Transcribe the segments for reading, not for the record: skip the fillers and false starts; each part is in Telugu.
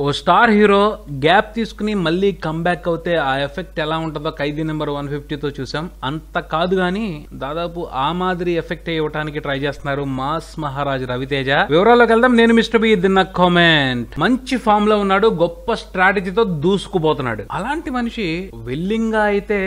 ఓ స్టార్ హీరో గ్యాప్ తీసుకుని మళ్ళీ కంబ్యాక్ అవుతే ఆ ఎఫెక్ట్ ఎలా ఉంటుందో ఖైదీ నెంబర్ 150తో చూసాం. అంత కాదు గానీ దాదాపు ఆ మాదిరి ఎఫెక్ట్ ఇవ్వడానికి ట్రై చేస్తున్నారు మాస్ మహారాజ్ రవితేజ. వివరాల్లోకి వెళ్దాం. నేను మిస్టర్ బి దిన్న కామెంట్. మంచి ఫామ్ లో ఉన్నాడు, గొప్ప స్ట్రాటజీతో దూసుకుపోతున్నాడు. అలాంటి మనిషి విల్లింగ్ గా అయితే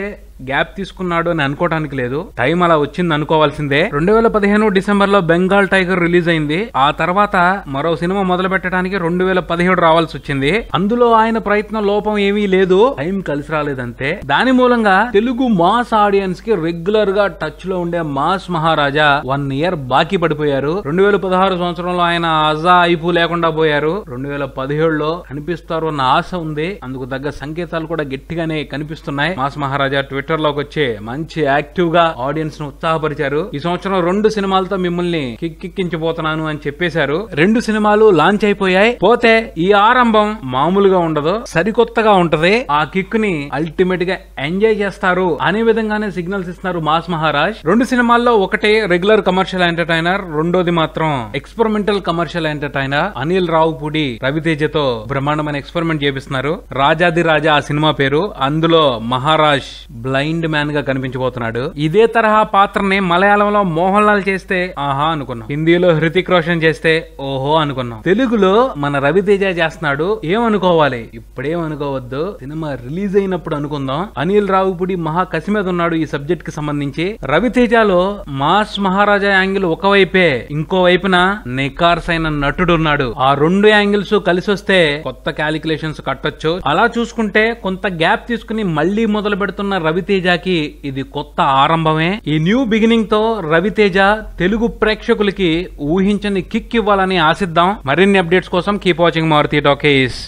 గ్యాప్ తీసుకున్నాడు అని అనుకోవడానికి లేదు. టైం అలా వచ్చింది అనుకోవాల్సిందే. 2015 డిసెంబర్ లో బెంగాల్ టైగర్ రిలీజ్ అయింది. ఆ తర్వాత మరో సినిమా మొదలు పెట్టడానికి 2017 రావాల్సి వచ్చింది. అందులో ఆయన ప్రయత్నం లోపం ఏమీ లేదు, టైం కలిసి రాలేదంతే. దాని మూలంగా తెలుగు మాస్ ఆడియన్స్ కి రెగ్యులర్ గా టచ్ లో ఉండే మాస్ మహారాజా 1 ఇయర్ బాకీ పడిపోయారు. 2016 సంవత్సరంలో ఆయన అజా అయిపు లేకుండా పోయారు. 2017లో కనిపిస్తారు అన్న ఆశ ఉంది. అందుకు తగ్గ సంకేతాలు కూడా గట్టిగానే కనిపిస్తున్నాయి. మాస్ మహారాజా ట్విట్టర్ లోకి వచ్చి మంచి యాక్టివ్ గా ఆడియన్స్ ను ఉత్సాహపరిచారు. ఈ సంవత్సరం 2 సినిమాలతో మిమ్మల్ని కిక్కించబోతున్నాను అని చెప్పేశారు. 2 సినిమాలు లాంచ్ అయిపోయాయి. పోతే ఈ ఆరంభం మామూలుగా ఉండదు, సరికొత్తగా ఉంటది. ఆ కిక్ ని అల్టిమేట్ గా ఎంజాయ్ చేస్తారు అనే విధంగానే సిగ్నల్స్ ఇస్తున్నారు మాస్ మహారాజ్. 2 సినిమాల్లో ఒకటి రెగ్యులర్ కమర్షియల్ ఎంటర్టైనర్, రెండోది మాత్రం experimental commercial entertainer. Anil Ravipudi రవితేజతో బ్రహ్మాండమైన ఎక్స్పెరిమెంట్ చేపిస్తున్నారు. రాజాది రాజా ఆ సినిమా పేరు. అందులో మహారాజ్ బ్లైండ్ మ్యాన్ గా కనిపించబోతున్నాడు. ఇదే తరహా పాత్రని మలయాళంలో మోహన్ లాల్ చేస్తే ఆహా అనుకున్నాం, హిందీలో హృతిక్ రోషన్ చేస్తే ఓహో అనుకున్నాం, తెలుగులో మన రవితేజ చేస్తున్నాడు. ఏమనుకోవాలి, ఇప్పుడేమనుకోవద్దు, సినిమా రిలీజ్ అయినప్పుడు అనుకుందాం. అనిల్ రావుపూడి మహా కసి మీద ఉన్నాడు ఈ సబ్జెక్ట్ కి సంబంధించి. రవితేజలో మాస్ మహారాజా యాంగిల్ ఒకవైపే, ఇంకో వైపున నికార్స్ అయిన నటుడు ఉన్నాడు. ఆ 2 యాంగిల్స్ కలిసి వస్తే కొత్త క్యాలిక్యులేషన్స్ కట్టొచ్చు. అలా చూసుకుంటే కొంత గ్యాప్ తీసుకుని మళ్లీ మొదలు పెడుతున్న రవితేజకి ఇది కొత్త ఆరంభమే. ఈ న్యూ బిగినింగ్ తో రవితేజ తెలుగు ప్రేక్షకులకి ఊహించని కిక్ ఇవ్వాలని ఆశిద్దాం. మరిన్ని అప్డేట్స్ కోసం కీప్ వాచింగ్ మారుతి టాకీస్.